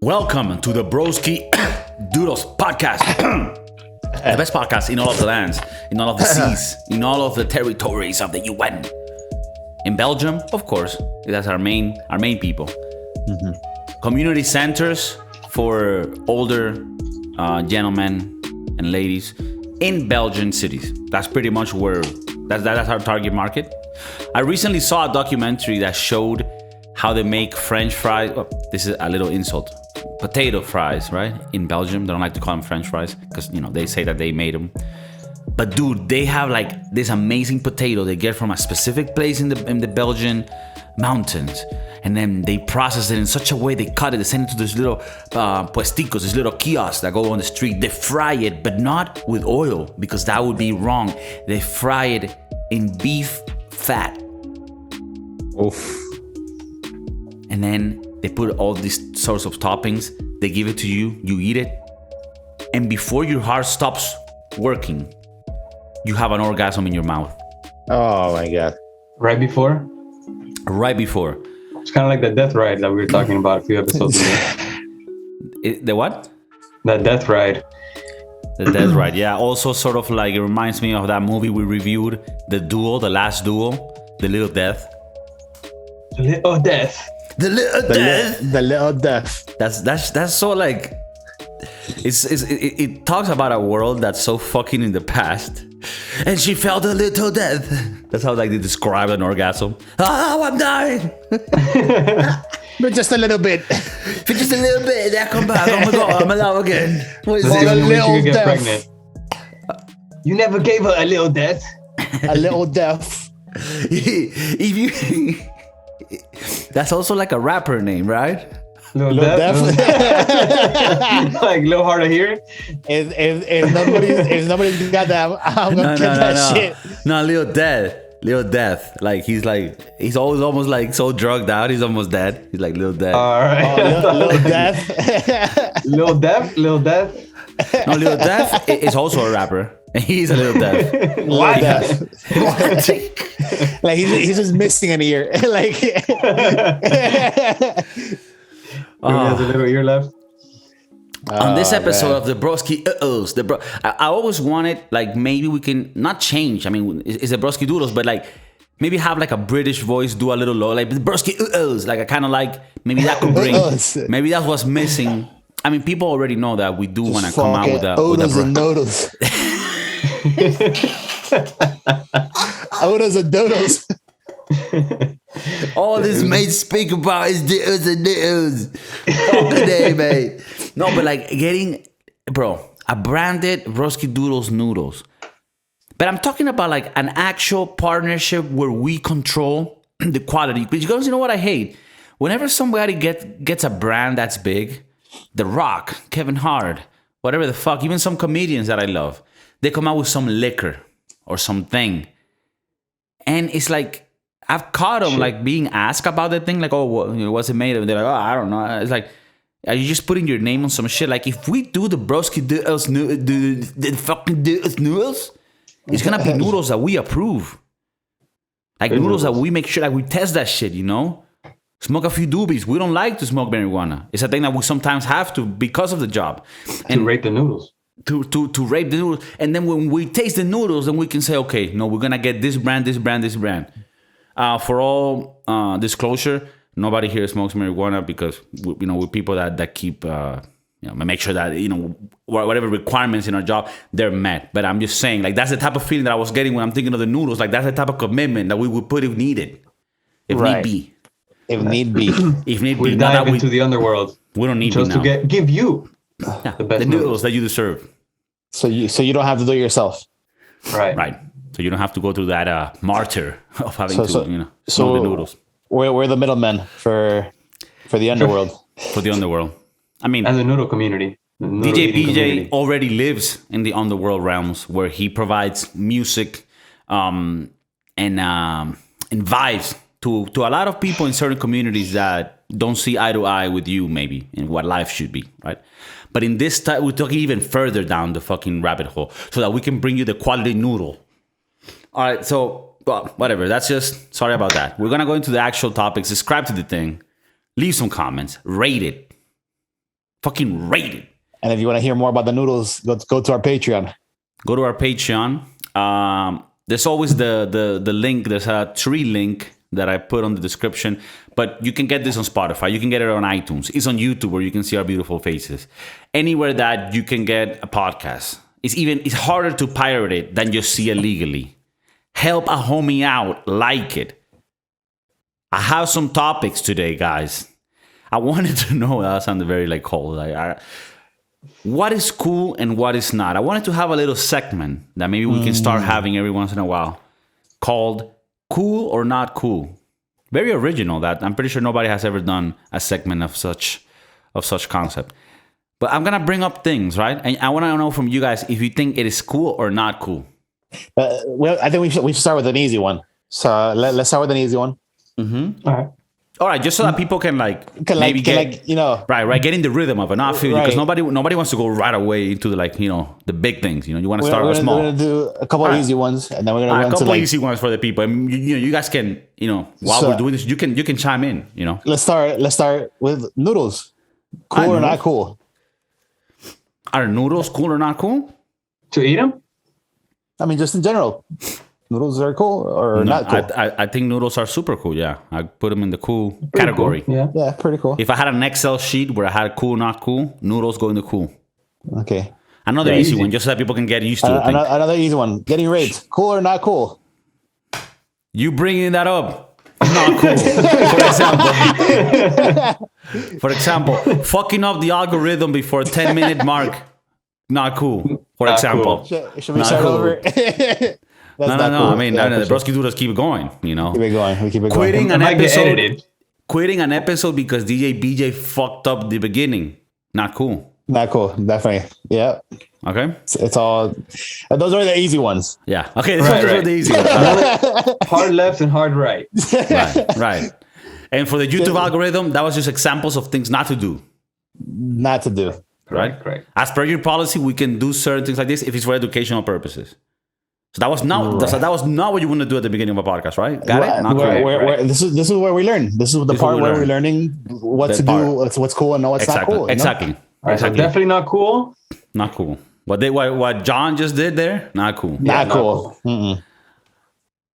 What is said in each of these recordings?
Welcome to the Broski Noodles podcast. The best podcast in all of the lands, in all of the seas, in all of the territories of the UN. In Belgium, of course, that's our main people. Mm-hmm. Community centers for older gentlemen and ladies in Belgian cities. That's pretty much where that's our target market. I recently saw a documentary that showed how they make French fries. Oh, this is a little insult. Potato fries, right? In Belgium, they don't like to call them French fries because they say that they made them. But dude, they have like this amazing potato they get from a specific place in the Belgian mountains, and then they process it in such a way. They cut it, they send it to this little puesticos, this little kiosks that go on the street. They fry it, but not with oil because that would be wrong. They fry it in beef fat. Oof. And then they put all these sorts of toppings. They give it to you. You eat it. And before your heart stops working, you have an orgasm in your mouth. Oh my God. Right before? Right before. It's kind of like the death ride that we were talking about a few episodes ago. The what? The death ride. The death ride. Yeah. Also sort of like it reminds me of that movie we reviewed, The Duel, The Last Duel, The Little Death. The Little Death. The little death. That's so like it talks about a world that's so fucking in the past, and she felt a little death. That's how like they describe an orgasm. Oh, I'm dying, but just a little bit. For just a little bit, I come back. Oh my God, I'm alive again. What is it? A little death. Pregnant. You never gave her a little death. A little death. If you. That's also like a rapper name, right? Lil Def. Like Lil Hard of Hearing. If nobody's got that, I'm gonna get that shit. No, Lil Death. Like he's always almost like so drugged out. He's almost dead. He's like Lil Death. All right. Lil Death. Lil Death. No, Lil Death is also a rapper. He's a little deaf. Why? Like he's just missing an ear. Like he has a little ear left. On this episode of the Broski Doodles, I always wanted like maybe we can not change. I mean, it's the Broski Doodles, but like maybe have like a British voice, do a little low, like the Broski Doodles. Like I kind of like maybe that could bring. Maybe that's what's missing. I mean, people already know that we do want to come out with a and Noodles. Oodles and Doodles. All this mate speak about is Doodles and Noodles. Fucking day, mate. No, but like getting, a branded Broski Doodles noodles. But I'm talking about like an actual partnership where we control the quality. Because you know what I hate? Whenever somebody gets a brand that's big, The Rock, Kevin Hart, whatever the fuck, even some comedians that I love, they come out with some liquor or something. And it's like, I've caught them like being asked about that thing. Like, oh, what's it made of? They're like, oh, I don't know. It's like, are you just putting your name on some shit? Like, if we do the Broski Doodles, the fucking noodles, it's going to be noodles that we approve. Like noodles that we make sure, like we test that shit, Smoke a few doobies. We don't like to smoke marijuana. It's a thing that we sometimes have to because of the job. And to rate the noodles. To rate the noodles. And then when we taste the noodles, then we can say, okay, no, we're going to get this brand. For all disclosure, nobody here smokes marijuana because, we're people that keep, make sure that, whatever requirements in our job, they're met. But I'm just saying, like, that's the type of feeling that I was getting when I'm thinking of the noodles. Like, that's the type of commitment that we would put if needed. If need be. If need be. We dive into the underworld. We don't need just to give you the best noodles that you deserve. So you don't have to do it yourself. Right. So you don't have to go through that martyr of having smoke the noodles. We're the middlemen for the underworld. For the underworld. I mean, and the noodle community. DJ PJ already lives in the underworld realms where he provides music and vibes to a lot of people in certain communities that don't see eye to eye with you, maybe, in what life should be, right? But in this time, we're talking even further down the fucking rabbit hole so that we can bring you the quality noodle. All right, so, whatever. That's just, sorry about that. We're going to go into the actual topics. Subscribe to the thing. Leave some comments. Rate it. Fucking rate it. And if you want to hear more about the noodles, go to our Patreon. Go to our Patreon. There's always the link. There's a tree link that I put on the description. But you can get this on Spotify. You can get it on iTunes. It's on YouTube where you can see our beautiful faces. Anywhere that you can get a podcast. It's harder to pirate it than just see it legally. Help a homie out. Like it. I have some topics today, guys. I wanted to know. That sounded very cold. What is cool and what is not? I wanted to have a little segment that maybe we can start having every once in a while called Cool or Not Cool. Very original. That I'm pretty sure nobody has ever done a segment of such concept. But I'm gonna bring up things, right? And I want to know from you guys if you think it is cool or not cool. Well, I think we should start with an easy one. So let's start with an easy one. All right, just so that people can get in the rhythm of it, not feel because nobody wants to go right away into the big things. You want to start with small. We're gonna do a couple of easy ones, and then we're gonna a couple of easy ones for the people. And you guys can while we're doing this, you can chime in. Let's start with noodles. Cool or not cool? Are noodles cool or not cool? To eat them? I mean, just in general. Noodles are cool or not cool? I think noodles are super cool, yeah. I put them in the cool category. Cool. Yeah, pretty cool. If I had an Excel sheet where I had cool, not cool, noodles go into cool. Okay. Another easy one, just so that people can get used to it. Another easy one. Getting raped. Cool or not cool? You bringing that up. Not cool. For example, fucking up the algorithm before 10-minute mark. Not cool. For example. Cool. Should we start over? No. Cool. I mean, the Broski Dudas keep it going, Keep it going. We keep it quitting going. Quitting an episode because DJ BJ fucked up the beginning. Not cool. Not cool. Definitely. Yeah. Okay. It's all. Those are the easy ones. Yeah. Okay. Those are the easy ones. Hard left and hard right. Right. And for the YouTube algorithm, that was just examples of things not to do. Not to do. Right. As per your policy, we can do certain things like this if it's for educational purposes. So that was not what you want to do at the beginning of a podcast, right? Got it? Not cool. This is where we learn. This is the part where we're learning what to do, what's cool and what's not cool. Exactly. All right, so definitely not cool. Not cool. What John just did there? Not cool. Not cool. Mm-mm.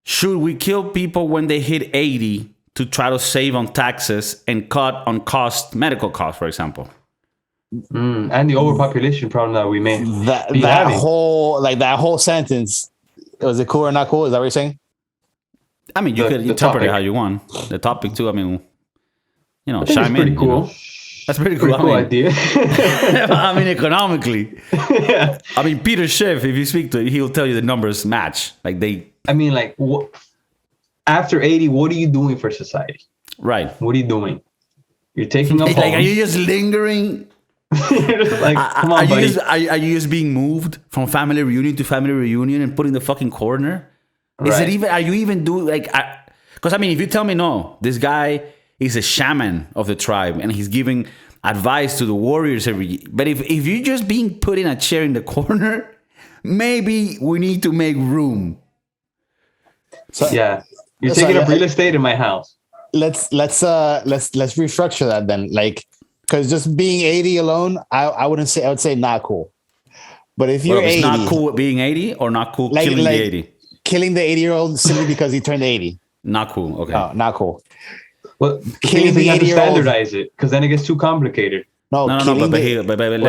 Should we kill people when they hit 80 to try to save on taxes and cut on medical costs, for example? And the overpopulation problem that we may that whole sentence. Was it cool or not cool? Is that what you're saying? I mean, you could interpret it how you want. The topic too. I mean, chime in. Pretty cool. That's pretty cool. Cool idea. I mean, economically. Yeah. I mean, Peter Schiff, if you speak to him, he'll tell you the numbers match. After 80, what are you doing for society? Right. What are you doing? You're taking up. Are you just lingering? You're just come on, buddy. Are you just being moved from family reunion to family reunion and put in the fucking corner? Right. Are you even doing because if you tell me no, this guy is a shaman of the tribe and he's giving advice to the warriors every year. But if you're just being put in a chair in the corner, maybe we need to make room. So, yeah. You're taking up real estate in my house. Let's restructure that then. Because just being 80 alone, I would say not cool. But if you're 80, it's not cool being 80 or not cool killing the 80? Killing the 80-year-old simply because he turned 80. Not cool. Okay. No, not cool. Well, killing the 80-year-old. You have to standardize it because then it gets too complicated. But let's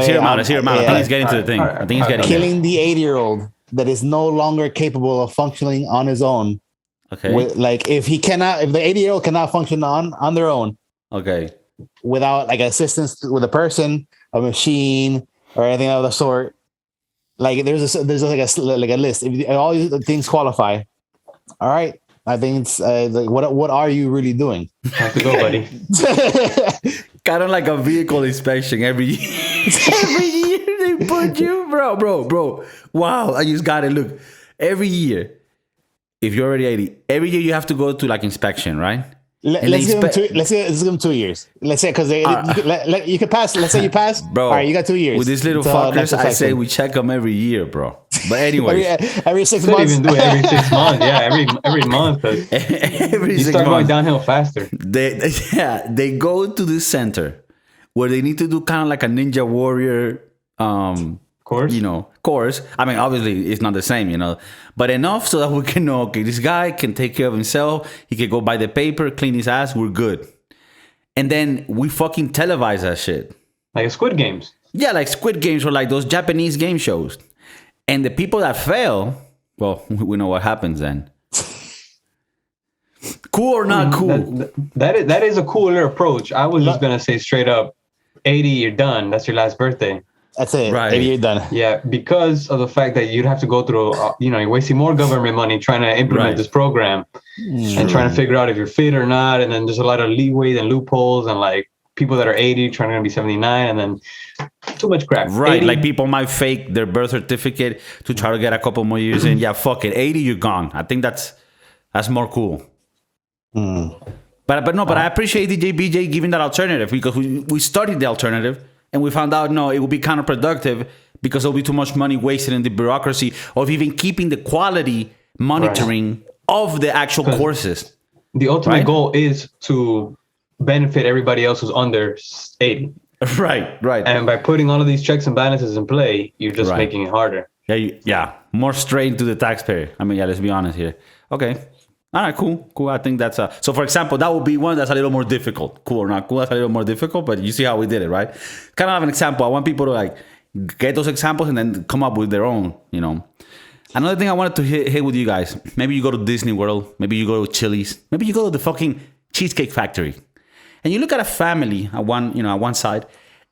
hear him out. I think he's getting to the thing. I think he's getting killing the 80-year-old that is no longer capable of functioning on his own. Okay. If the 80-year-old cannot function on their own. Okay. Without assistance with a person, a machine, or anything of the sort, there's a list. If all these things qualify, all right. I think it's what are you really doing? Have to go, buddy. Kind of like a vehicle inspection every year. Every year they put you, bro. Wow, I just got it. Look, every year, if you're already 80, every year you have to go to inspection, right? Let's give them 2 years. Let's say because you could pass. Let's say you pass, bro. All right, you got 2 years. With these little fuckers, I say we check them every year, bro. But anyway, every 6 months. Even do it every 6 months. Yeah, every month. Every you start going downhill faster. They go to the center where they need to do kind of like a Ninja Warrior course. Course. I mean, obviously it's not the same, but enough so that we can know, okay, this guy can take care of himself. He can go buy the paper, clean his ass. We're good. And then we fucking televise that shit. Like Squid Games. Yeah, like Squid Games or like those Japanese game shows. And the people that fail, well, we know what happens then. Cool or not cool? That is a cooler approach. I was just going to say straight up, 80, you're done. That's your last birthday. That's it. Right. 80, you're done. Yeah, because of the fact that you'd have to go through, you're wasting more government money trying to implement this program and trying to figure out if you're fit or not. And then there's a lot of leeway and loopholes and like people that are 80 trying to be 79 and then too much crap. Right. 80, like people might fake their birth certificate to try to get a couple more years in. Yeah, fuck it. 80, you're gone. I think that's more cool. But I appreciate DJ BJ giving that alternative because we studied the alternative and we found out, no, it would be counterproductive because there'll be too much money wasted in the bureaucracy of even keeping the quality monitoring of the actual courses. The ultimate goal is to benefit everybody else who's under 80. Right. And by putting all of these checks and balances in play, you're just making it harder. Yeah. More strain to the taxpayer. I mean, let's be honest here. Okay. All right, cool. I think that's so for example, that would be one that's a little more difficult. Cool or not cool, that's a little more difficult, but you see how we did it, right? Kind of have an example. I want people to like get those examples and then come up with their own, Another thing I wanted to hit with you guys. Maybe you go to Disney World, maybe you go to Chili's, maybe you go to the fucking Cheesecake Factory. And you look at a family at one side,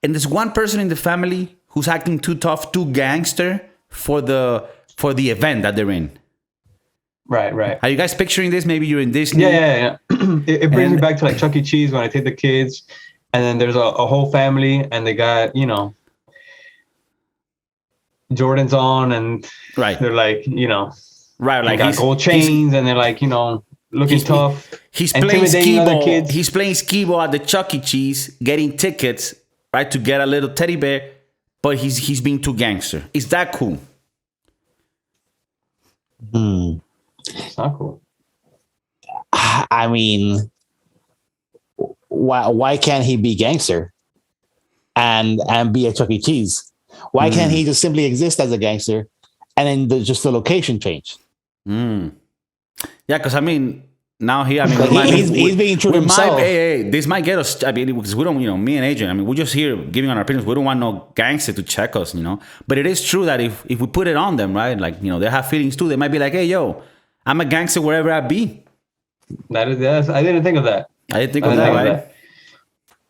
and there's one person in the family who's acting too tough, too gangster for the event that they're in. Right. Are you guys picturing this? Maybe you're in Disney. Yeah. It brings me back to like Chuck E. Cheese when I take the kids, and then there's a whole family, and they got Jordans on, and they're like like got gold chains, and they're like looking tough. He's playing skee-ball. He's playing skee-ball at the Chuck E. Cheese, getting tickets, right, to get a little teddy bear, but he's being too gangster. Is that cool? It's not cool. I mean, why can't he be gangster and be a Chuck E. Cheese? Why can't he just simply exist as a gangster and then just the location change? Yeah, because I mean, now here, he's being true to himself. This might get us. I mean, because we don't, me and Adrian. I mean, we're just here giving our opinions. We don't want no gangster to check us, But it is true that if we put it on them, right, like they have feelings too. They might be like, hey, yo, I'm a gangster wherever I be. I didn't think of that. I didn't think of that, right?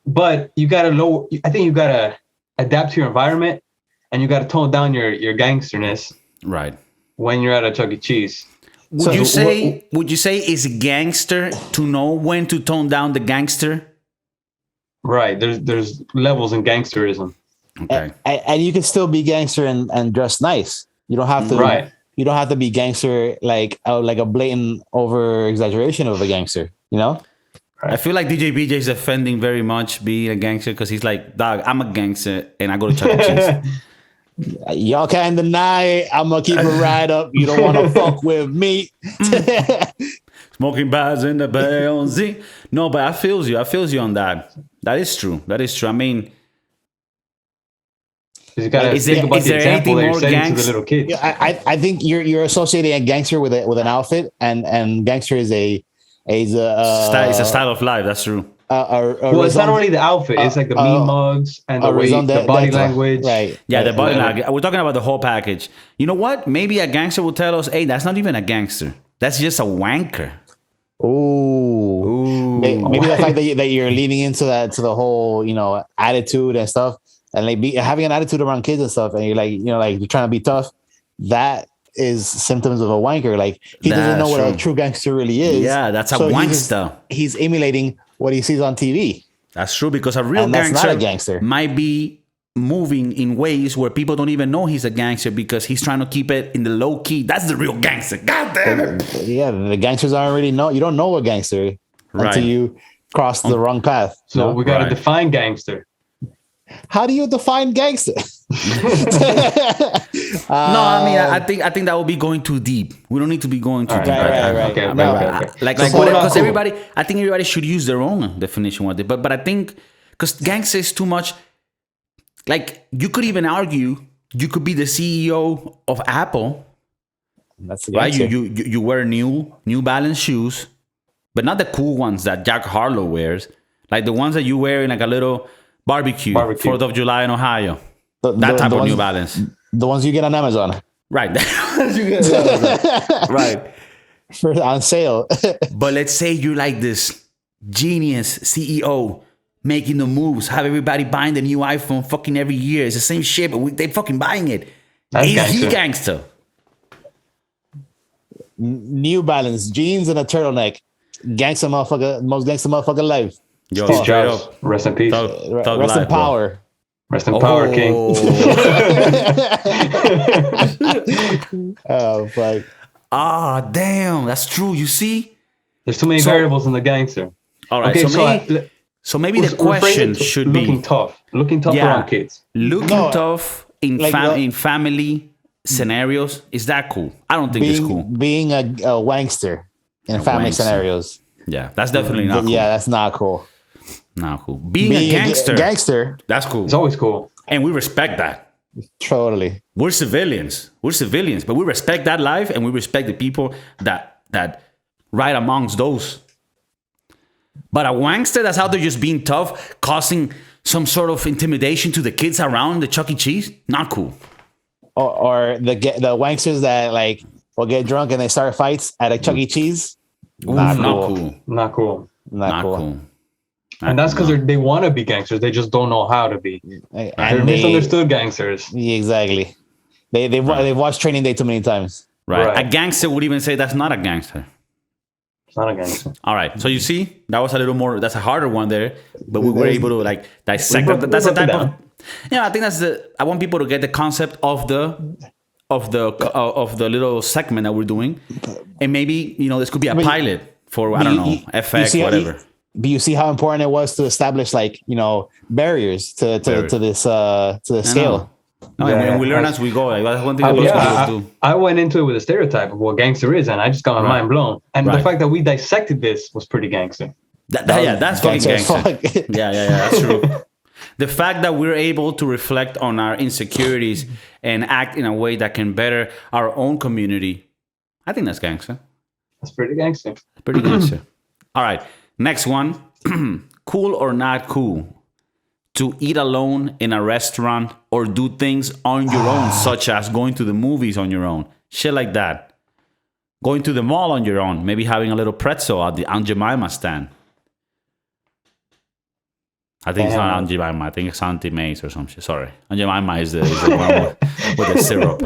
But you gotta I think you gotta adapt to your environment, and you gotta tone down your gangsterness, right? When you're at a Chuck E. Cheese. Would you say it's gangster to know when to tone down the gangster? Right. There's levels in gangsterism. Okay. And you can still be gangster and dress nice. You don't have to. Right. You don't have to be gangster like a blatant over exaggeration of a gangster. Right. I feel like DJ BJ is offending very much being a gangster because he's like, dog, I'm a gangster and I go to Chuck E. Cheese. Y'all can't deny it. I'm gonna keep it right up. You don't want to fuck with me. Smoking bags in the Bay. No, but I feels you on that. That is true. I mean, you gotta think about the example that you're setting to the little kids. Yeah, I think you're associating a gangster with an outfit, and gangster is a style of life. That's true. Well, it's not only the outfit; it's like the mean mugs and the body language. Right. Yeah, the body language. We're talking about the whole package. You know what? Maybe a gangster will tell us, "Hey, that's not even a gangster. That's just a wanker." Ooh. Maybe the fact that you're leaning into the whole attitude and stuff, and like having an attitude around kids and stuff, and you're like you're trying to be tough. That is symptoms of a wanker. Like he doesn't know what a true gangster really is. Yeah, that's a wankster. He's emulating what he sees on TV. That's true, because a real gangster might be moving in ways where people don't even know he's a gangster because he's trying to keep it in the low key. That's the real gangster. God damn it. Yeah, the gangsters aren't really know. You don't know a gangster until you cross the wrong path. So we got to define gangster. How do you define gangster? No, I mean, I think that would be going too deep. We don't need to be going too deep. Right. Okay. Like because everybody should use their own definition with it. But I think, because gangster is too much. Like, you could even argue you could be the CEO of Apple. That's the Right? gangster. You wear New Balance shoes, but not the cool ones that Jack Harlow wears. Like the ones that you wear in like a little barbecue. 4th of July in Ohio. That type of New Balance. The ones you get on Amazon. Right. Right. On sale. But let's say you're like this genius CEO making the moves, have everybody buying the new iPhone fucking every year. It's the same shit, but they fucking buying it. He gangster. New Balance, jeans and a turtleneck. Gangster motherfucker, most gangster motherfucker alive. Yo, Steve straight Jobs, up. rest in peace. Thug Rest in life, power. bro. Rest in power, King. Oh, fuck. Ah, damn. That's true. You see? There's too many variables in the gangster. All right. Okay, so maybe the question should be looking tough around kids. Looking tough in in family scenarios. Is that cool? I don't think it's cool. Being a wankster in family wankster. scenarios. Yeah, that's definitely not cool. Yeah, that's not cool. Not cool. Being a gangster, that's cool. It's always cool. And we respect that. Totally. We're civilians, but we respect that life, and we respect the people that right amongst those. But a wankster that's out there just being tough, causing some sort of intimidation to the kids around the Chuck E. Cheese, not cool. Or the wanksters that like will get drunk and they start fights at a Chuck E. Cheese. Not cool. Not cool. Not cool. And that's because they want to be gangsters. They just don't know how to be. And They're misunderstood gangsters. Exactly. They've watched Training Day too many times. Right. A gangster would even say that's not a gangster. It's not a gangster. All right. So you see, that was a little more. That's a harder one there, but we were able to like dissect. That's the type of. Yeah, I think that's the. I want people to get the concept of the little segment that we're doing, and maybe this could be a pilot for I don't know FX whatever. But you see how important it was to establish barriers to this scale. No, and we learn as we go. Like, that's one thing that most people do. I went into it with a stereotype of what gangster is, and I just got my mind blown. And the fact that we dissected this was pretty gangster. That's fucking gangster. Yeah, that's true. The fact that we're able to reflect on our insecurities and act in a way that can better our own community, I think that's gangster. That's pretty gangster. Pretty gangster. All right, next one. Cool or not cool to eat alone in a restaurant or do things on your own, such as going to the movies on your own, shit like that. Going to the mall on your own, maybe having a little pretzel at the Aunt Jemima stand. I think it's not Aunt Jemima. I think it's Auntie May's or some shit. Sorry. Aunt Jemima is the one with the syrup.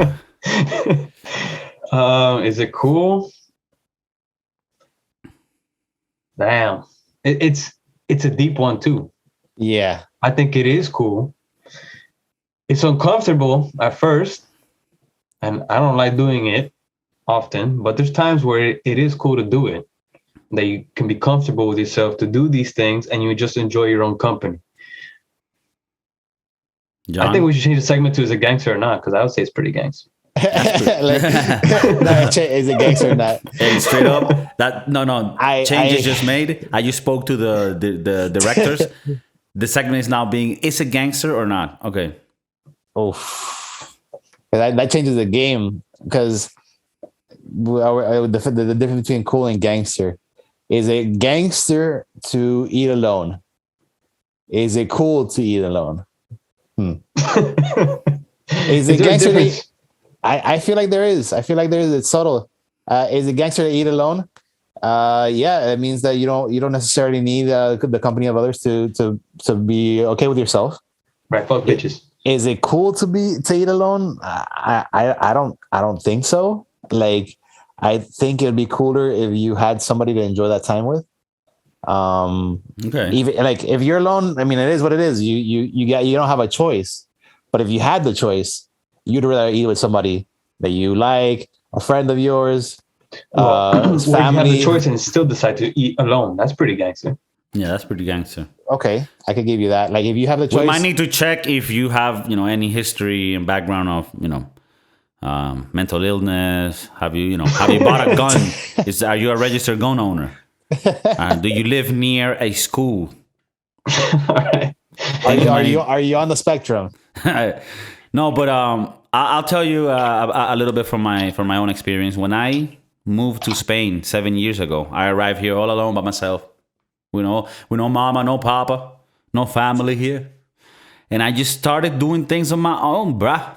Is it cool? Damn. It's a deep one too. Yeah. I think it is cool. It's uncomfortable at first, and I don't like doing it often, but there's times where it is cool to do it. That you can be comfortable with yourself to do these things and you just enjoy your own company. John? I think we should change the segment to is it gangster or not, because I would say it's pretty gangster. Is it gangster or not? Hey, straight up, changes just made. I just spoke to the directors. The segment is now being, is it gangster or not? Okay. Oh, that changes the game, because the difference between cool and gangster. Is it gangster to eat alone? Is it cool to eat alone? Is it gangster to eat? I feel like there is. It's subtle. Is it gangster to eat alone? Yeah, it means that you don't necessarily need the company of others to be okay with yourself. Right, fuck bitches. Is it cool to eat alone? I don't think so. Like, I think it'd be cooler if you had somebody to enjoy that time with. Okay. Even like if you're alone, I mean, it is what it is. You don't have a choice. But if you had the choice, you'd rather eat with somebody that you like, a friend of yours, family. You have the choice and still decide to eat alone. That's pretty gangster. Yeah, that's pretty gangster. Okay, I could give you that. Like, if you have the choice, we might need to check if you have any history and background of mental illness. Have you bought a gun? Are you a registered gun owner? Do you live near a school? All right. Are you on the spectrum? No, but I'll tell you a little bit from my own experience. When I moved to Spain 7 years ago, I arrived here all alone by myself. We no mama, no papa, no family here, and I just started doing things on my own, bruh.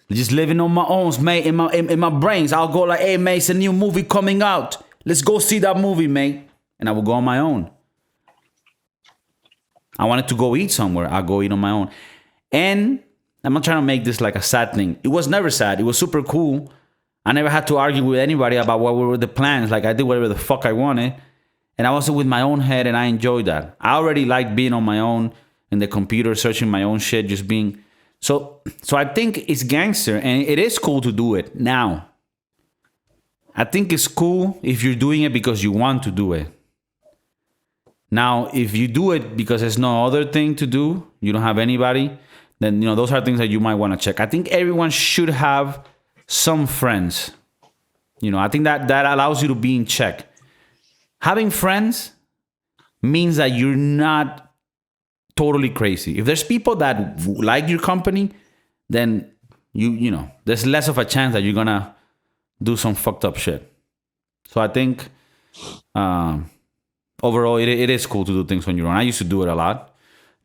Just living on my own, mate. In my brains, I'll go like, "Hey, mate, it's a new movie coming out. Let's go see that movie, mate." And I will go on my own. I wanted to go eat somewhere. I'll go eat on my own. And I'm not trying to make this like a sad thing. It was never sad. It was super cool. I never had to argue with anybody about what were the plans. Like I did whatever the fuck I wanted. And I was with my own head and I enjoyed that. I already liked being on my own in the computer, searching my own shit, just being... So I think it's gangster and it is cool to do it now. I think it's cool if you're doing it because you want to do it. Now, if you do it because there's no other thing to do, you don't have anybody, then those are things that you might want to check. I think everyone should have some friends. I think that allows you to be in check. Having friends means that you're not totally crazy. If there's people that like your company, then there's less of a chance that you're gonna do some fucked up shit. So I think overall it is cool to do things on your own. I used to do it a lot.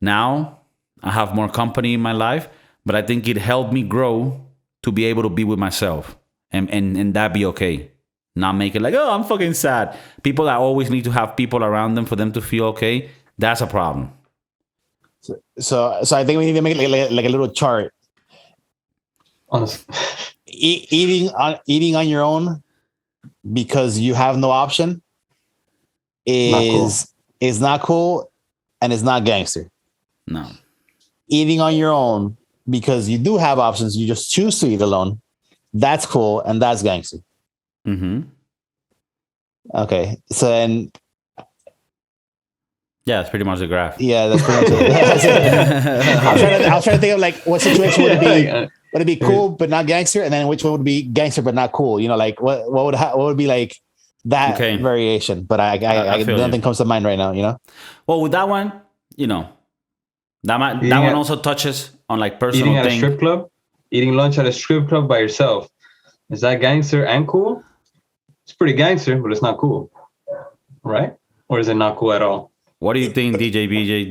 Now I have more company in my life, but I think it helped me grow to be able to be with myself and that be okay. Not make it like, oh, I'm fucking sad. People that always need to have people around them for them to feel okay, that's a problem. So I think we need to make like a little chart. Eating on your own because you have no option is not cool and it's not gangster. No. Eating on your own because you do have options, you just choose to eat alone. That's cool and that's gangster. Mm-hmm. Okay, so then. Yeah, that's pretty much the graph. Yeah, that's pretty much it. I was trying to think of like what situation would it be? Would it be cool but not gangster, and then which one would be gangster but not cool? Like what would be like that variation? But I nothing comes to mind right now. Well, with that one, that one also touches on like personal eating at thing. A strip club, eating lunch at a strip club by yourself. Is that gangster and cool? It's pretty gangster, but it's not cool, right? Or is it not cool at all? What do you think, DJ BJ?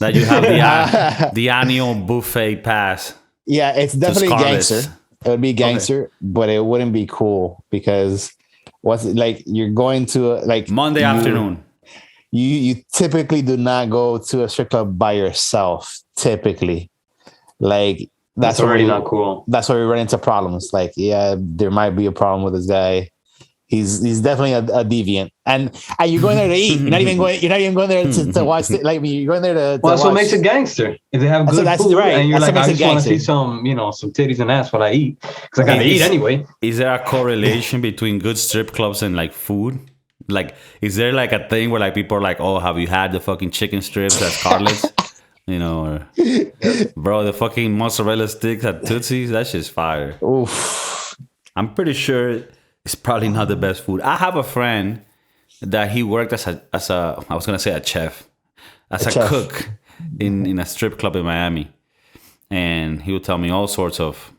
That you have the annual buffet pass? Yeah, it's definitely gangster. It would be gangster, but it wouldn't be cool because you're going to Monday afternoon. You typically do not go to a strip club by yourself. Typically, that's already not cool. That's where we run into problems. There might be a problem with this guy. He's definitely a deviant, and you're going there to eat. You're not even going there to watch. You're going there to. Well, that's watch. what makes it gangster. If they have good food, right. And you're I just want to see some titties and ass while I eat because I gotta eat anyway. Is there a correlation between good strip clubs and food? Is there a thing where people are oh, have you had the fucking chicken strips at Scarlett's? Or bro, the fucking mozzarella sticks at Tootsie's, that shit's fire. Oof. I'm pretty sure it's probably not the best food. I have a friend that he worked as a I was gonna say a chef, as a cook in a strip club in Miami, and he would tell me all sorts of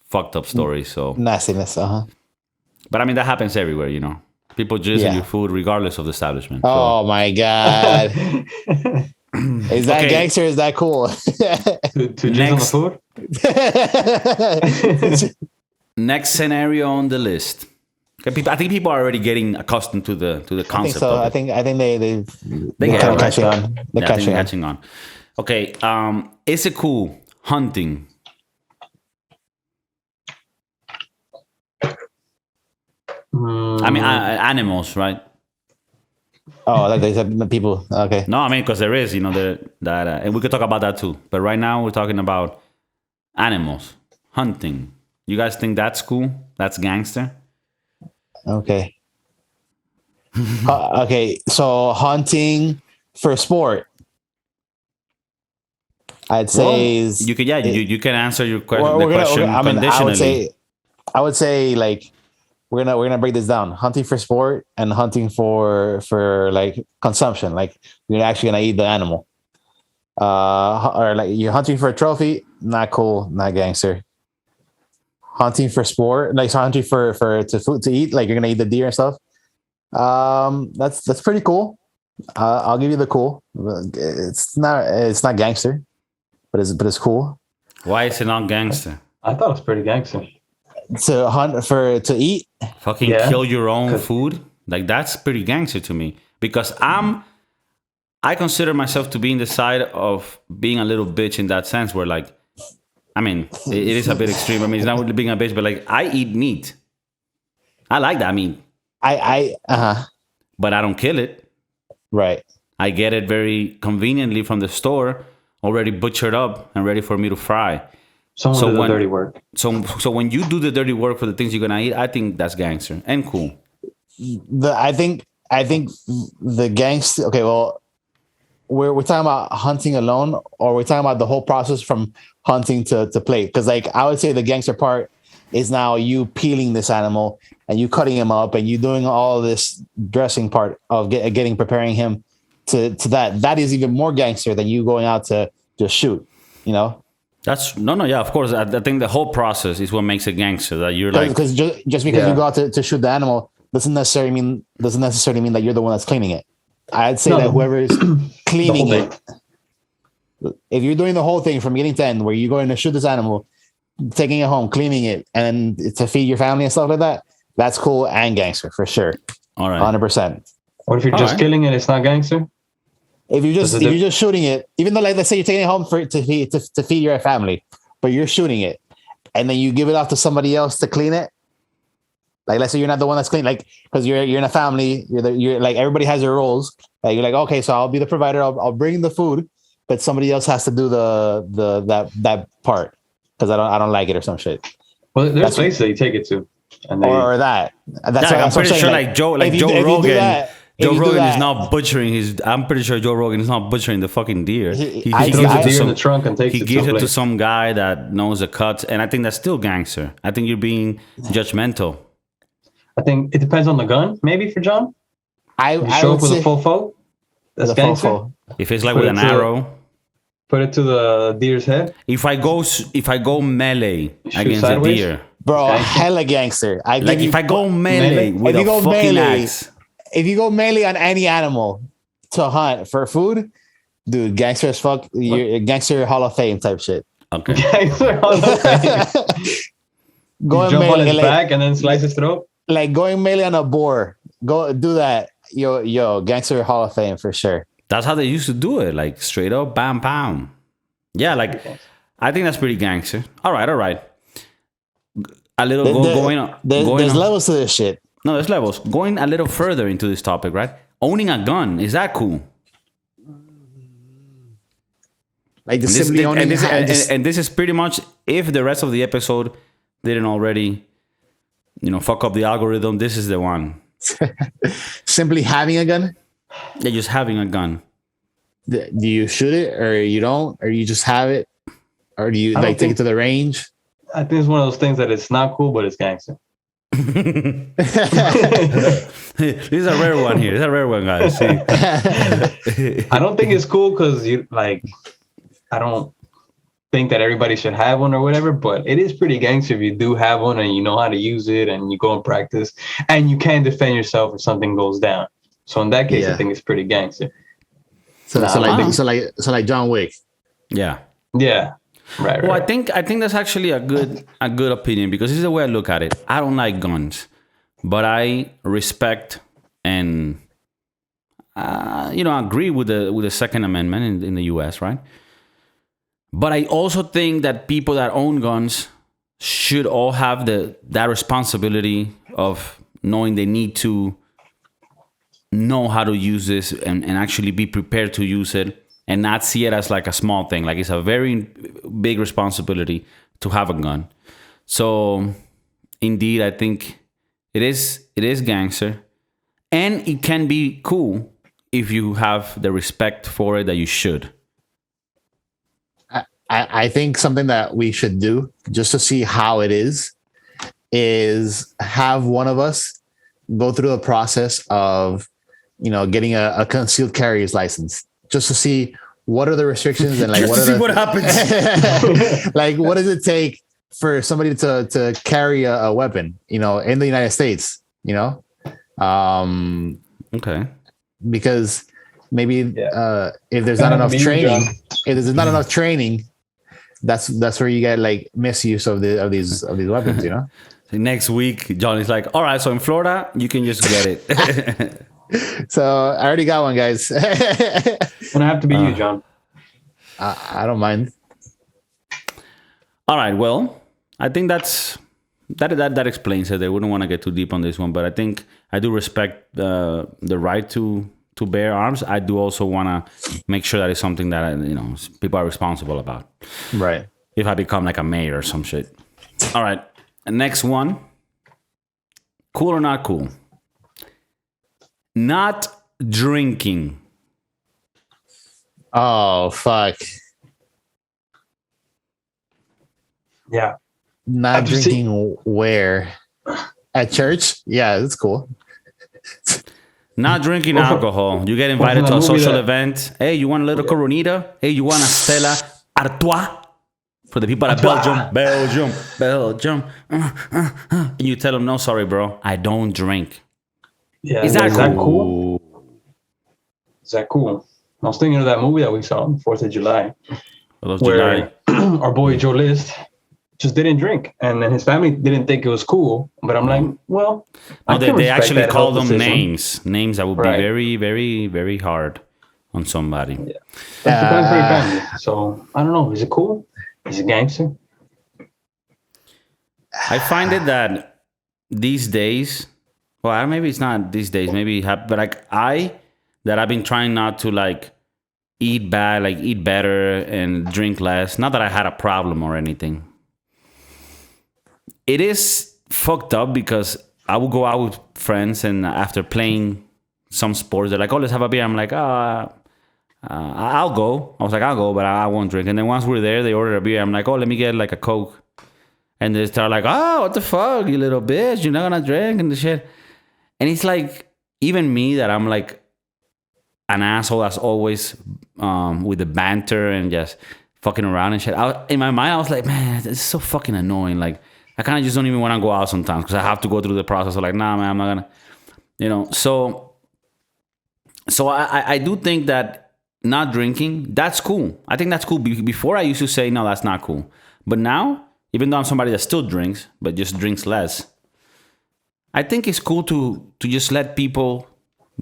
fucked up stories. So nastiness, But I mean that happens everywhere, People jizz in your food regardless of the establishment. Oh my god. Is that gangster? Is that cool? to jizz on the food? Next scenario on the list. Okay, I think people are already getting accustomed to the concept. I think so. I think they're kind of catching on. They're catching on. Okay, is it cool hunting? I mean, animals, right? Oh, like they said, people. Okay. No, I mean, because there is, and we could talk about that too. But right now, we're talking about animals, hunting. You guys think that's cool? That's gangster? Okay. Okay. So hunting for sport, I'd say is you can you can answer your question. Conditionally. I would say we're gonna break this down. Hunting for sport and hunting for consumption. We're actually gonna eat the animal. or like you're hunting for a trophy, not cool, not gangster. Hunting for sport, like hunting for food to eat, like you're gonna eat the deer and stuff. That's pretty cool. I'll give you the cool. It's not gangster, but it's cool. Why is it not gangster? I thought it was pretty gangster. To hunt for to eat. Fucking kill your own food, like that's pretty gangster to me. Because I consider myself to be in the side of being a little bitch in that sense, where like, I mean, it is a bit extreme. I mean, it's not really being a bitch, but like I eat meat. I like that meat. But I don't kill it. Right. I get it very conveniently from the store, already butchered up and ready for me to fry. Someone do the dirty work. So when you do the dirty work for the things you're gonna eat, I think that's gangster and cool. I think the gangster. Okay, well, we're talking about hunting alone, or we're talking about the whole process from hunting to plate. Because like I would say the gangster part is now you peeling this animal and you cutting him up and you doing all this dressing part of preparing him to that. That is even more gangster than you going out to just shoot. You know. That's yeah, of course. I think the whole process is what makes it gangster. That you're like, because just because you go out to shoot the animal doesn't necessarily mean that you're the one that's cleaning it. I'd say that whoever is cleaning it, if you're doing the whole thing from beginning to end, where you're going to shoot this animal, taking it home, cleaning it, and to feed your family and stuff like that, that's cool and gangster for sure. All right, 100%. What if you're just killing it? It's not gangster. If you're just shooting it, even though like let's say you're taking it home to feed your family, but you're shooting it, and then you give it off to somebody else to clean it. Like let's say you're not the one that's clean, like because you're in a family, you're like everybody has their roles. Like you're like, okay, so I'll be the provider, I'll bring the food, but somebody else has to do that part because I don't like it or some shit. Well, there's places that you take it to, and or that. That's I'm pretty sure like Joe Rogan. Joe Rogan is not butchering his. I'm pretty sure Joe Rogan is not butchering the fucking deer. He throws the deer in the trunk and takes it. He gives it to some guy that knows the cuts, and I think that's still gangster. I think you're being judgmental. I think it depends on the gun, maybe for John. I show up with a full foe. That's gangster. If it's like with an arrow, put it to the deer's head. If I go melee against a deer, bro, hella gangster. If I go melee with a fucking axe. If you go melee on any animal to hunt for food, dude, gangster as fuck. You're Gangster Hall of Fame type shit. Okay. Gangster Hall of Fame. Going jump melee, on his back and then slice his throat. Like going melee on a boar. Go do that. Yo, Gangster Hall of Fame for sure. That's how they used to do it. Like straight up, bam, bam. Yeah, like I think that's pretty gangster. All right. A little going on. There's levels to this shit. No, there's levels. Going a little further into this topic, right? Owning a gun, is that cool? Like the simply owning and this is pretty much if the rest of the episode didn't already, fuck up the algorithm, this is the one. Simply having a gun? Yeah, just having a gun. Do you shoot it or you don't? Or you just have it? Or do you take it to the range? I think it's one of those things that it's not cool, but it's gangster. This is a rare one here. This is a rare one, guys. I don't think it's cool because I don't think that everybody should have one or whatever, but it is pretty gangster if you do have one and you know how to use it and you go and practice and you can defend yourself if something goes down. So in that case, I think it's pretty gangster. So like John Wick. Yeah. Yeah. Right. Well, I think that's actually a good opinion because this is the way I look at it. I don't like guns, but I respect and agree with the Second Amendment in the U.S. Right. But I also think that people that own guns should all have that responsibility of knowing they need to know how to use this and actually be prepared to use it. And not see it as like a small thing. Like it's a very big responsibility to have a gun. So indeed, I think it is gangster. And it can be cool if you have the respect for it that you should. I think something that we should do just to see how it is have one of us go through the process of, getting a concealed carrier's license. Just to see what are the restrictions and like what happens? like what does it take for somebody to carry a weapon, you know, in the United States, you know? Okay. Because maybe if there's not enough training, that's where you get like misuse of these weapons, you know? Next week, Johnny's like, all right, so in Florida, you can just get it. So I already got one, guys. It's gonna have to be you, John. I don't mind. All right, well, I think that explains it. I wouldn't want to get too deep on this one, but I think I do respect the right to bear arms. I do also want to make sure that it's something that people are responsible about. Right. If I become like a mayor or some shit. All right, next one. Cool or not cool? Not drinking. Oh fuck. Yeah. Not drinking where? At church? Yeah, that's cool. Not drinking alcohol. You get invited to a social event. Hey, you want a little Coronita? Hey, you want a Stella Artois? For the people at Belgium. And you tell them, no, sorry, bro. I don't drink. Yeah. Is that cool? Is that cool? I was thinking of that movie that we saw on 4th of July. Where our boy Joe List just didn't drink, and then his family didn't think it was cool. But I'm like, well, no, they actually call them names that would be very, very, very hard on somebody. Yeah. Depends on your family. So I don't know. Is it cool? Is it gangster? I find it that these days, well, maybe it's not these days, but like I've been trying not to like eat bad, like eat better and drink less. Not that I had a problem or anything. It is fucked up because I will go out with friends and after playing some sports, they're like, oh, let's have a beer. I'm like, I'll go. I was like, I'll go, but I won't drink. And then once we're there, they order a beer. I'm like, oh, let me get like a Coke. And they start like, oh, what the fuck, you little bitch. You're not going to drink and the shit. And it's like, even me that I'm like an asshole as always with the banter and just fucking around and shit. In my mind, I was like, man, this is so fucking annoying. Like, I kind of just don't even want to go out sometimes because I have to go through the process of like, nah, man, I'm not going to, So I do think that not drinking, that's cool. I think that's cool. Before I used to say, no, that's not cool. But now, even though I'm somebody that still drinks, but just drinks less, I think it's cool to just let people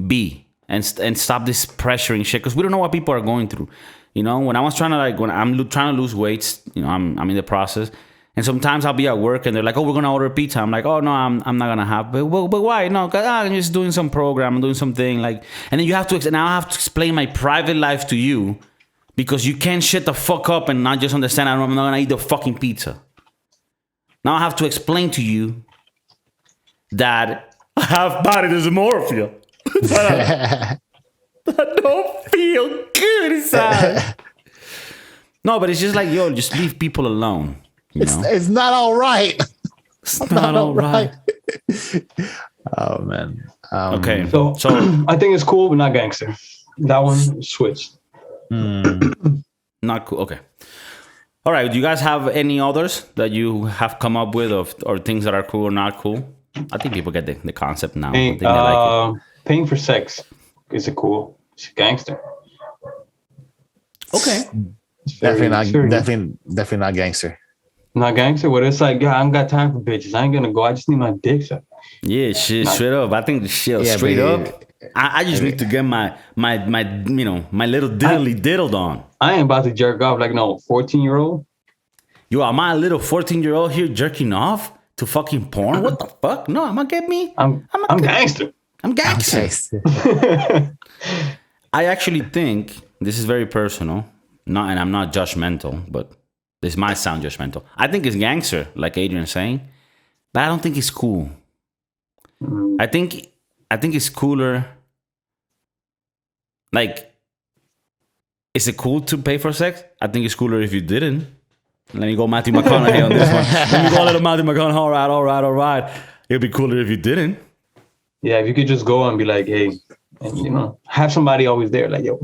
be and stop this pressuring shit because we don't know what people are going through. When I was trying to when I'm trying to lose weight, I'm in the process. And sometimes I'll be at work and they're like, oh, we're going to order pizza. I'm like, oh, no, I'm not going to have. But why? No, because I'm just doing some program. I'm doing something like. And then now I have to explain my private life to you because you can't shut the fuck up and not just understand I'm not going to eat the fucking pizza. Now I have to explain to you that I have body dysmorphia. I don't feel good inside. No, but it's just like, yo, just leave people alone. It's not all right. It's not all right. Oh man. Okay. So I think it's cool, but not gangster. That one switched. Not cool. Okay. All right. Do you guys have any others that you have come up with or things that are cool or not cool? I think people get the concept now. I think they like it. Paying for sex is it cool? It's a gangster. Okay. Definitely not gangster. Not gangster. What it's like, yeah, I ain't got time for bitches. I ain't gonna go. I just need my dick sucked. Yeah, shit, straight up. I think the shit straight up. I just need to get my little diddled on. I ain't about to jerk off like no 14-year-old. You are my little 14-year-old here jerking off to fucking porn? What the fuck? No, I'm gonna get me. I'm gangster. I'm gangster. I actually think this is very personal. And I'm not judgmental, but this might sound judgmental. I think it's gangster, like Adrian's saying, but I don't think it's cool. I think it's cooler. Like, is it cool to pay for sex? I think it's cooler if you didn't. Let me go Matthew McConaughey on this one. Let me go a little Matthew McConaughey. All right. It'd be cooler if you didn't. Yeah, if you could just go and be like, hey, and have somebody always there, like, yo.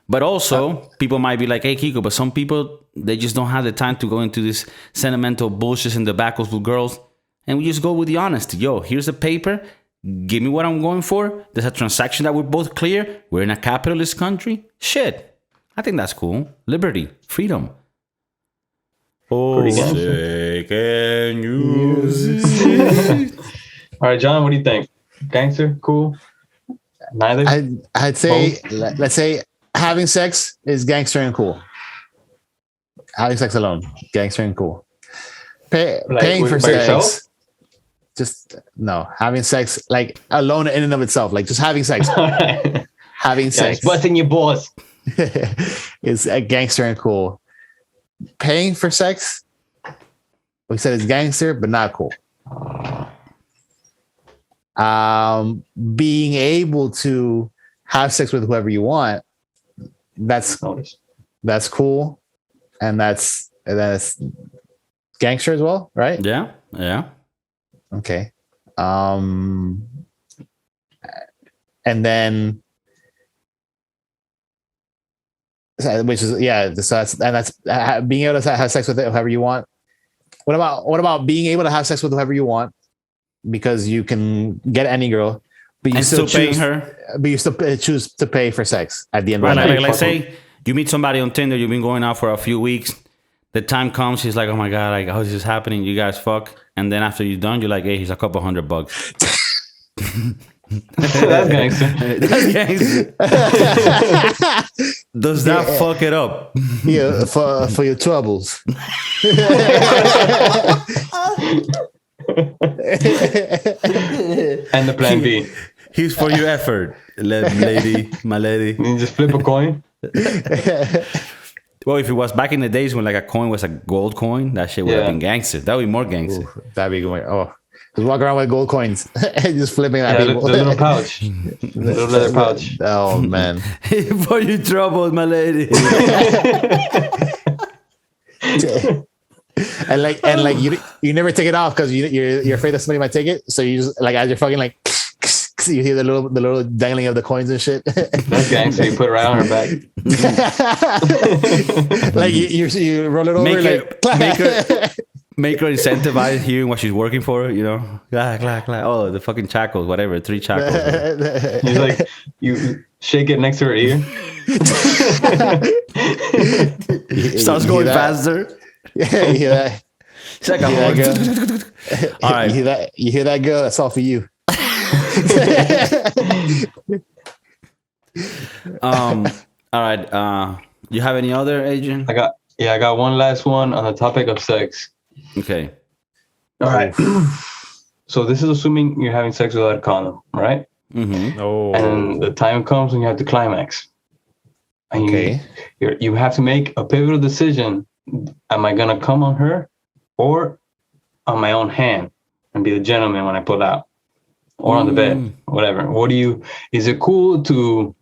But also, people might be like, hey, Kiko, but some people, they just don't have the time to go into this sentimental bullshit in the backwards with girls. And we just go with the honesty. Yo, here's a paper. Give me what I'm going for. There's a transaction that we're both clear. We're in a capitalist country. Shit. I think that's cool. Liberty. Freedom. Oh, can you see? All right, John, what do you think? Gangster? Cool? Neither? I'd say, let's say having sex is gangster and cool. Having sex alone, gangster and cool. Paying for sex, yourself? Just no. Having sex like alone in and of itself, like just having sex. Having sex, busting your balls is a gangster and cool. Paying for sex, we said it's gangster, but not cool. Being able to have sex with whoever you want, that's cool, and that's gangster as well, right? Yeah. Okay. And then, which is so that's being able to have sex with whoever you want. What about being able to have sex with whoever you want? Because you can get any girl, but you still paying her. But you still choose to pay for sex at the end of the night. Like say you meet somebody on Tinder, you've been going out for a few weeks. The time comes, she's like, "Oh my god, like how is this happening? You guys fuck." And then after you're done, you're like, "Hey, here's a couple $100." That's gangster. That's gangster. Does that fuck it up? Yeah, for your troubles. And the plan B. Here's for your effort, lady, my lady. You just flip a coin. Well, if it was back in the days when like a coin was a gold coin, that shit would have been gangster. That would be more gangster. Ooh, that'd be good. Oh, just walk around with gold coins and just flipping at people. The little pouch, the little leather pouch. Oh man! For your troubles, my lady. and like you never take it off because you're afraid that somebody might take it. So you just like as you're fucking like you hear the little dangling of the coins and shit. That's gangster. You put it right on her back. Like you roll it over. Make her incentivize hearing what she's working for. You know, oh the fucking shackles, whatever, 3 shackles. He's like you shake it next to her ear. Starts going faster. Yeah, you hear that? It's like all right, you hear that girl? That's all for you. All right. You have any other, Adrian? I got one last one on the topic of sex. Okay. All right. So this is assuming you're having sex without a condom, right? Mm-hmm. Oh. And the time comes when you have to climax. And okay. You have to make a pivotal decision. Am I gonna come on her or on my own hand and be the gentleman when I pull out? Or on the bed, whatever. Is it cool you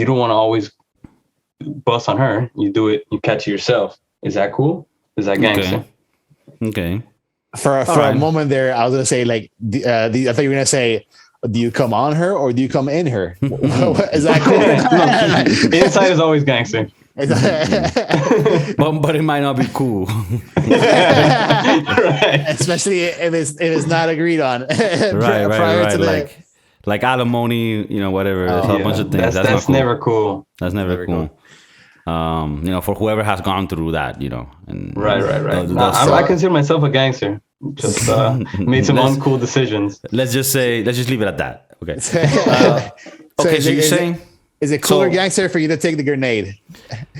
don't want to always bust on her. You do it, you catch it yourself. Is that cool? Is that gangster? Okay. For a moment there, I was going to say, like, I thought you were going to say, do you come on her or do you come in her? Is that cool? Inside is always gangster. But it might not be cool. Right. Especially if it's not agreed on. Right. Like alimony, whatever. There's a bunch of things. That's cool. never cool. That's never cool. For whoever has gone through that, and right. I consider myself a gangster. Just made some uncool decisions. Let's just leave it at that. Okay. So you're saying. Is it cooler gangster for you to take the grenade?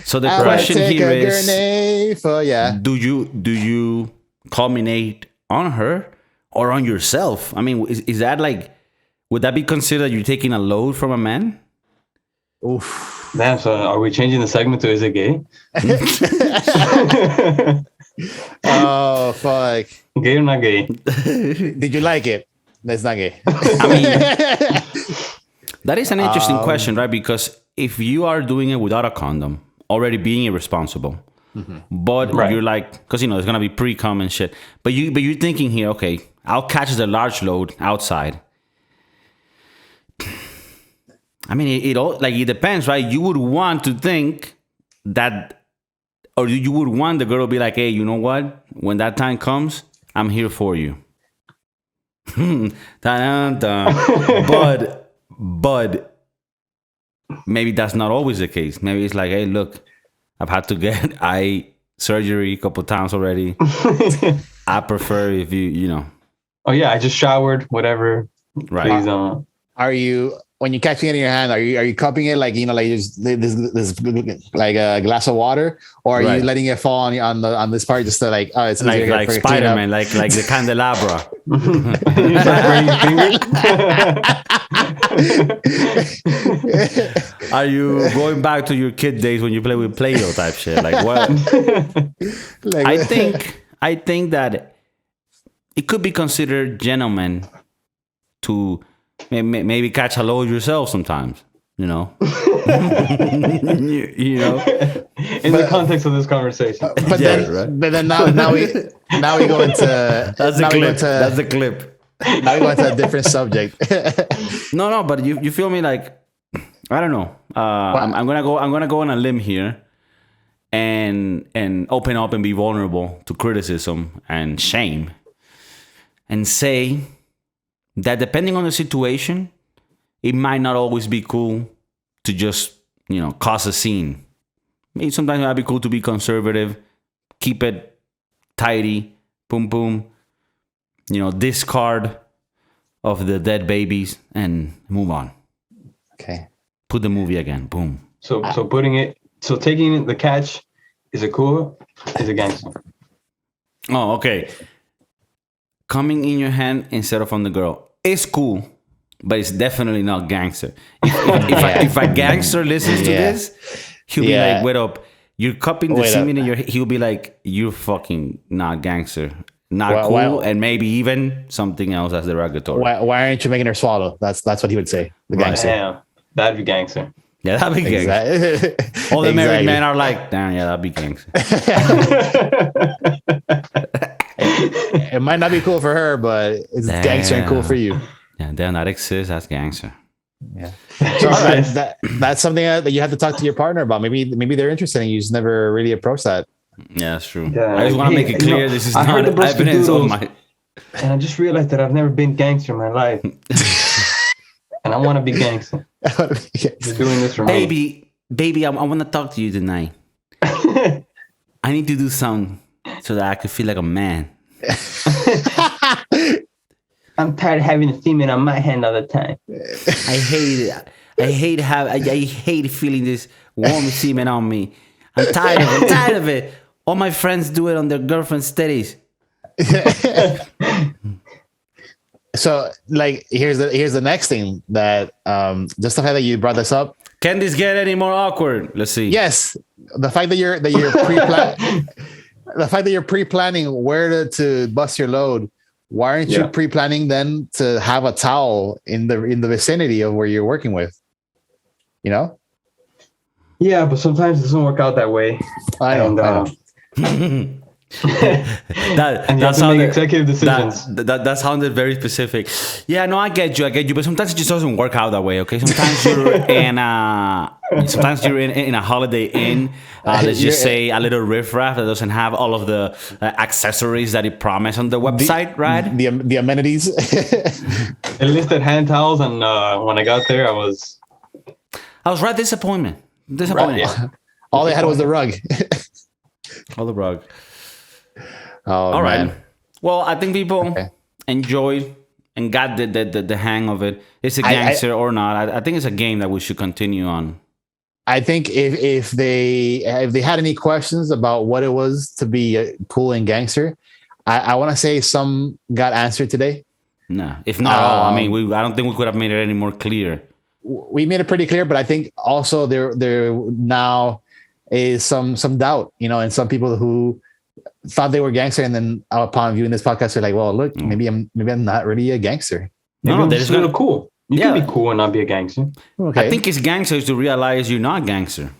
So the question here is: grenade for do you culminate on her or on yourself? I mean, is that like? Would that be considered you're taking a load from a man? Oof. Damn. So are we changing the segment to is it gay? Oh fuck! Gay or not gay? Did you like it? That's not gay. I mean. That is an interesting question, right? Because if you are doing it without a condom, already being irresponsible, but you're like, because there's gonna be pre-cum and shit. But you're thinking here, okay, I'll catch the large load outside. I mean, it all like it depends, right? You would want to think that, or you would want the girl to be like, "Hey, you know what? When that time comes, I'm here for you." But maybe that's not always the case. Maybe it's like, "Hey, look, I've had to get eye surgery a couple times already. I prefer if you know." Oh yeah, I just showered, whatever. Right. Please Are you, when you catch it in your hand, are you cupping it like, you know, like just this like a glass of water, or are you letting it fall on this part just to like, oh, it's like Spider-Man, like the candelabra. Are you going back to your kid days when you play with Play-Doh type shit? Like what? like, I think that it could be considered gentleman to maybe catch a load yourself sometimes, you know. you know, in the context of this conversation. But then now we go into that's the clip. That's the clip. Now we go into a different subject. No, but you feel me? Like, I don't know. I'm gonna go on a limb here, and open up and be vulnerable to criticism and shame, and say that depending on the situation, it might not always be cool to just, you know, cause a scene. Maybe sometimes it might be cool to be conservative, keep it tidy, boom, boom, you know, discard of the dead babies and move on. Okay. Put the movie again, boom. So taking the catch, is it cool? Is it gangster? Oh, okay. Coming in your hand instead of on the girl. It's cool, but it's definitely not gangster. If a gangster listens to this, he'll be like, "Wait up, you're cupping the semen in your." He'll be like, "You're fucking not gangster, not cool, and maybe even something else as derogatory." Why aren't you making her swallow? That's what he would say. The gangster. Damn, that'd be gangster. Yeah, that'd be gangster. All the married men are like, "Damn, yeah, that'd be gangster." It might not be cool for her, but it's gangster and cool for you. Yeah, damn, that exists. That's gangster. Yeah. So that's something that you have to talk to your partner about. Maybe they're interested in you. Just never really approach that. Yeah, that's true. Yeah, I just want to make it clear this is not evidence of my. And I just realized that I've never been gangster in my life, and I want to be gangster. You're doing this for me, baby. I want to talk to you tonight. I need to do something so that I can feel like a man. I'm tired of having the semen on my hand all the time. I hate it. I hate feeling this warm semen on me. I'm tired of it. All my friends do it on their girlfriend's titties. So, like, here's the next thing that just the fact that you brought this up. Can this get any more awkward? Let's see. Yes, the fact that you're the fact that you're pre-planning where to bust your load. Why aren't you pre-planning then to have a towel in the vicinity of where you're working with? You know? Yeah, but sometimes it doesn't work out that way. I know. that sounded executive decisions. That sounded very specific. Yeah, no, I get you, but sometimes it just doesn't work out that way. Okay, sometimes you're in a Holiday Inn. Let's just say a little riffraff that doesn't have all of the accessories that it promised on the website, right? The amenities. It listed hand towels, and when I got there, I was right disappointed. Right, yeah. All they had was the rug. All the rug. Oh, all man. Right. Well, I think people enjoyed and got the hang of it. It's a gangster or not. I think it's a game that we should continue on. I think if they had any questions about what it was to be cool and gangster, I want to say some got answered today. No, if not all. I mean, I don't think we could have made it any more clear. We made it pretty clear, but I think also there now is some doubt, you know, and some people who thought they were gangster, and then upon viewing this podcast, they're like, "Well, look, maybe I'm not really a gangster." No, they're just little cool. You can be cool and not be a gangster. Okay. I think it's gangster to realize you're not gangster.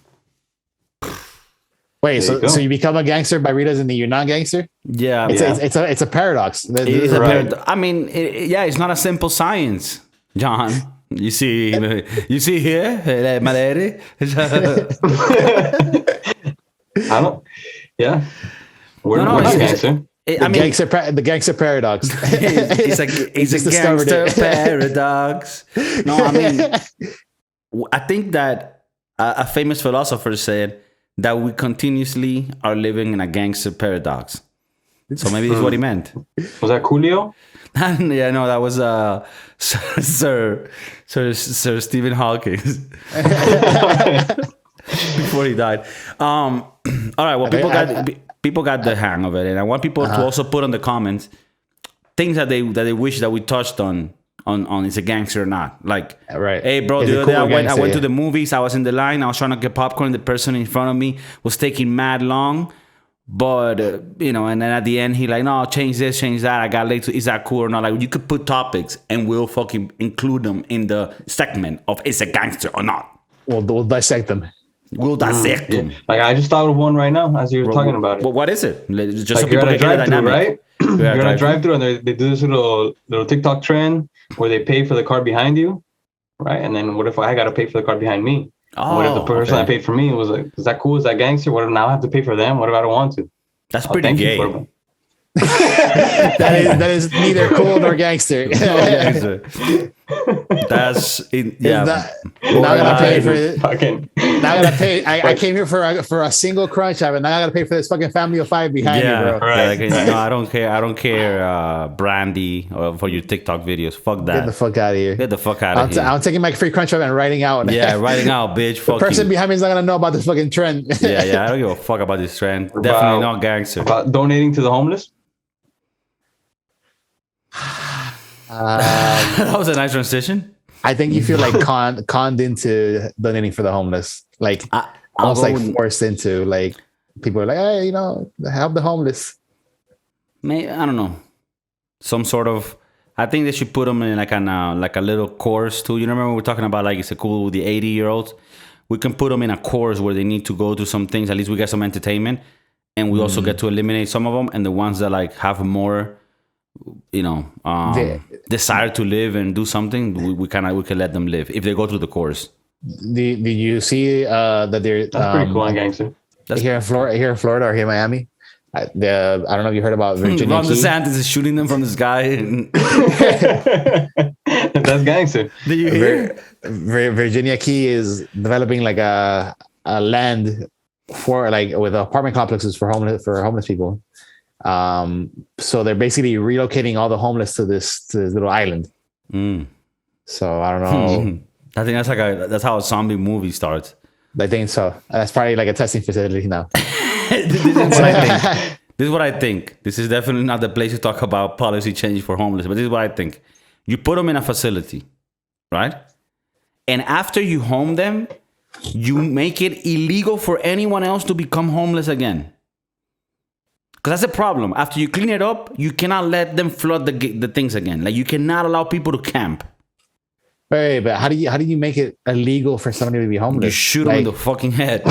Wait, so you become a gangster by realizing that you're not gangster? Yeah, it's a paradox. It is a paradox. I mean, it's not a simple science, John. You see here, Maleri? I don't. Yeah. We're No, not it's- gangster. The gangster paradox. it's a just discovered gangster it. paradox. No, I mean, I think that a famous philosopher said that we continuously are living in a gangster paradox. So maybe that's what he meant. Was that Coolio? Yeah, no, that was Sir Stephen Hawking before he died. All right, well, people got the hang of it, and I want people to also put on the comments things that they wish that we touched on is a gangster or not. Like, right. Hey, bro, the other day I went to the movies. I was in the line. I was trying to get popcorn. The person in front of me was taking mad long. But, and then at the end, he like, no, change this, change that. I got late. Is that cool or not? Like, you could put topics and we'll fucking include them in the segment of is a gangster or not. We'll dissect them. We'll dissect them. Like, I just thought of one right now as you were talking about it. But what is it? Just like so people you're at a can get the drive-thru, dynamic. right? You're at a drive-thru and they do this little TikTok trend where they pay for the car behind you, right? And then what if I got to pay for the car behind me? What if the person that paid for me was like, is that cool? Is that gangster? What if now I have to pay for them? What if I don't want to? That's pretty gay. that is neither cool nor gangster. That's yeah. Now I gotta pay for it. Now I gotta pay. I came here for a single crunch chop, and now I gotta pay for this fucking family of 5 behind me, bro. Right. No, I don't care. I don't care, Brandy, for your TikTok videos. Fuck that. Get the fuck out of here. Get the fuck out of here. I'm taking my free crunch chop and writing out. Yeah, writing out, bitch. Fuck the person you. behind me is not gonna know about this fucking trend. Yeah. I don't give a fuck about this trend. Definitely not gangster. About donating to the homeless. That was a nice transition. I think you feel like conned into donating for the homeless, like almost like forced into. Like people are like, hey, help the homeless. I don't know. Some sort of. I think they should put them in like a little course too. You remember we were talking about like it's a cool with the 80-year-olds. We can put them in a course where they need to go to some things. At least we get some entertainment, and we also get to eliminate some of them. And the ones that like have more, desire to live and do something, we can let them live if they go through the course. Did you see that they're that's pretty cool on gangster? Here in Florida or here in Miami? I don't know if you heard about Virginia Ron Key. DeSantis is shooting them from the sky. That's gangster. Did you hear? Virginia Key is developing like a land for like with apartment complexes for homeless people. So they're basically relocating all the homeless to this little island. So I don't know. I think that's how a zombie movie starts. I think so. That's probably like a testing facility now. This is what I think. This is definitely not the place to talk about policy change for homeless, but this is what I think. You put them in a facility, right? And after you home them, you make it illegal for anyone else to become homeless again. Because that's the problem. After you clean it up, you cannot let them flood the things again. Like you cannot allow people to camp. Wait, but how do you make it illegal for somebody to be homeless? You shoot them in the fucking head.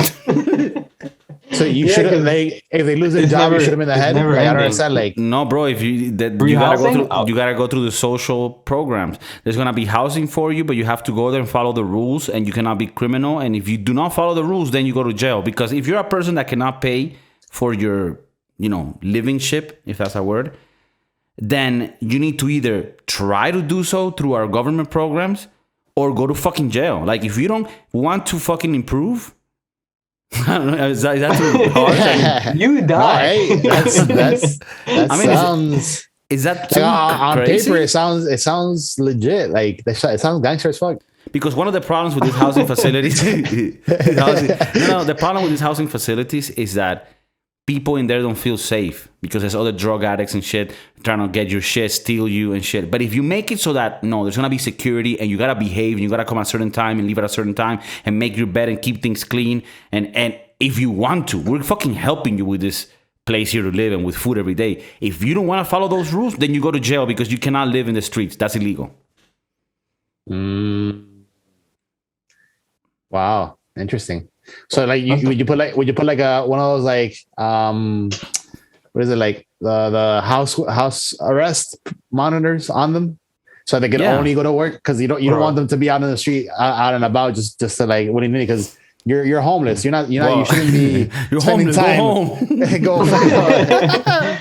So you should have if they lose their job, you shoot them in the head. Like, I don't understand. Like no, bro. If you gotta go through the social programs. There's gonna be housing for you, but you have to go there and follow the rules, and you cannot be criminal. And if you do not follow the rules, then you go to jail. Because if you're a person that cannot pay for your living ship, if that's a word, then you need to either try to do so through our government programs or go to fucking jail. Like if you don't want to fucking improve, I don't know, is that too harsh? You die. Sounds. Is that too on crazy? paper? It sounds legit. Like it sounds gangster as fuck. Because one of the problems with these housing facilities, the problem with these housing facilities is that people in there don't feel safe because there's other drug addicts and shit trying to get your shit, steal you and shit. But if you make it so that, there's going to be security and you got to behave and you got to come at a certain time and leave at a certain time and make your bed and keep things clean. And if you want to, we're fucking helping you with this place here to live and with food every day. If you don't want to follow those rules, then you go to jail because you cannot live in the streets. That's illegal. Wow. Interesting. So like would you put like one of those like what is it, like the house arrest monitors on them, so they can Yeah. only go to work because you don't want them to be out in the street, out and about, just to like, what do you mean? Because you're homeless. You're not. You shouldn't be You're spending homeless. time. Go home. Go.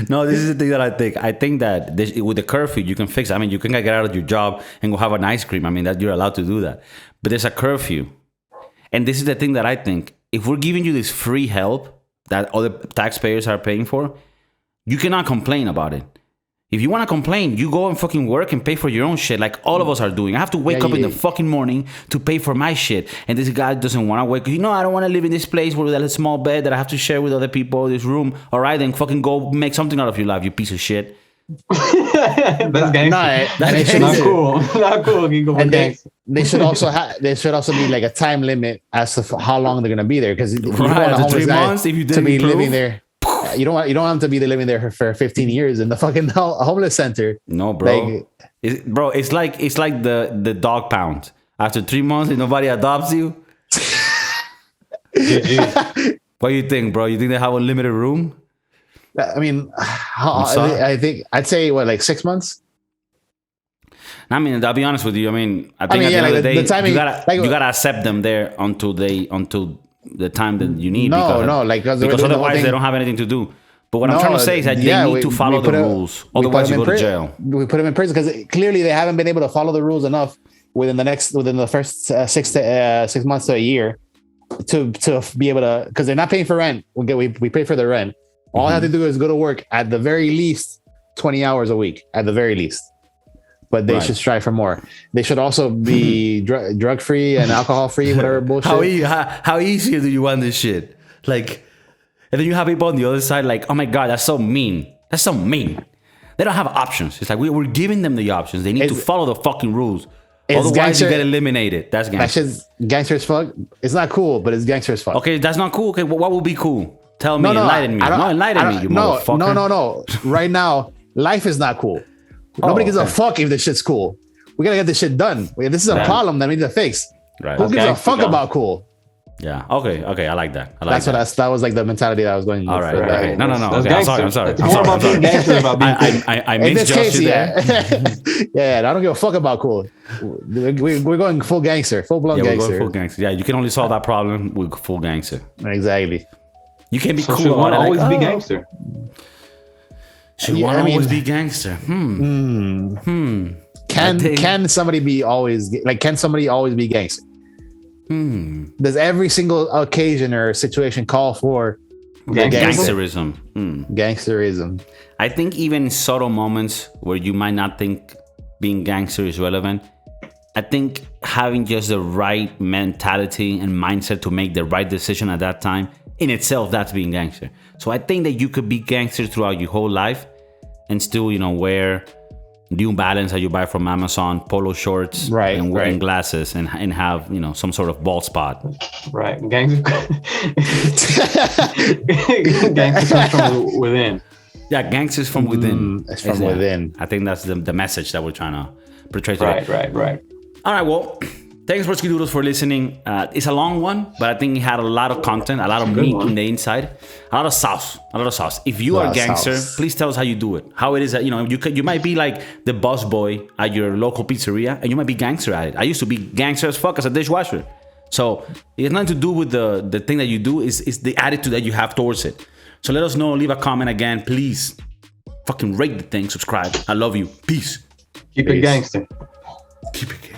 No, this is the thing that I think. I think that with the curfew, you can fix it. I mean, you can get out of your job and go have an ice cream. I mean, that you're allowed to do that. But there's a curfew. And this is the thing that I think. If we're giving you this free help that other taxpayers are paying for, you cannot complain about it. If you want to complain, you go and fucking work and pay for your own shit like all of us are doing. I have to wake up in the fucking morning to pay for my shit. And this guy doesn't want to wake up. I don't want to live in this place with a small bed that I have to share with other people, this room. All right, then fucking go make something out of your life, you piece of shit. That's gangster. That's not cool. Not cool. And they should also be like a time limit as to how long they're gonna be there. Because if you want a homeless 3 guy months, if you to be didn't living there, you don't want them to be living there for 15 years in the fucking homeless center. No, bro. It's like the dog pound. After 3 months, if nobody adopts you. What do you think, bro? You think they have unlimited room? I mean, I think I'd say like 6 months. I mean, I'll be honest with you. I think at the end of the day, the timing, you gotta accept them there until the time that you need. Because otherwise they don't have anything to do. But what I'm trying to say is that they need to follow the rules. Otherwise, you go to jail. We put them in prison because clearly they haven't been able to follow the rules enough within the first 6 months to a year to be able to, because they're not paying for rent. We pay for the rent. All I have to do is go to work at the very least 20 hours a week, at the very least. But they should strive for more. They should also be drug free and alcohol free, whatever bullshit. How easy do you want this shit? Like, and then you have people on the other side like, oh my God, that's so mean. That's so mean. They don't have options. It's like we're giving them the options. They need to follow the fucking rules. Otherwise, you get eliminated. That's gangster. That shit's gangster as fuck. It's not cool, but it's gangster as fuck. Okay, that's not cool. Okay, what would be cool? Tell me, enlighten me. Enlighten me, you motherfucker. No. Right now, life is not cool. Nobody gives a fuck if this shit's cool. We gotta get this shit done. This is a problem that we need to fix. Right. Who gives a fuck about cool? Yeah. Okay. I like that. That was like the mentality that I was going. All right. No. Okay. I'm sorry. It's more about being gangster about being cool. I misjudged you there. Yeah, I don't give a fuck about cool. We're going full gangster, full blown gangster. We're going full gangster. Yeah, you can only solve that problem with full gangster. Exactly. You can't be cool. Should one always be gangster? Should one always be gangster? Can somebody always be gangster? Does every single occasion or situation call for gangsterism? Gangsterism. I think even in subtle moments where you might not think being gangster is relevant, I think having just the right mentality and mindset to make the right decision at that time, in itself, that's being gangster. So I think that you could be gangster throughout your whole life and still, wear New Balance that you buy from Amazon, polo shorts, and wearing glasses and have, some sort of bald spot. Right. Gangster comes from within. Yeah, gangsters from within. It's from within. I think that's the message that we're trying to portray today. Right. All right, well, thanks, Broski Doodles, for listening. It's a long one, but I think it had a lot of content, a lot of meat in the inside, a lot of sauce. If you are a gangster, please tell us how you do it. How it is that, you might be like the boss boy at your local pizzeria, and you might be gangster at it. I used to be gangster as fuck as a dishwasher. So it has nothing to do with the thing that you do, is the attitude that you have towards it. So let us know, leave a comment again, please. Fucking rate the thing, subscribe. I love you. Peace. Keep it gangster. Keep it gangster.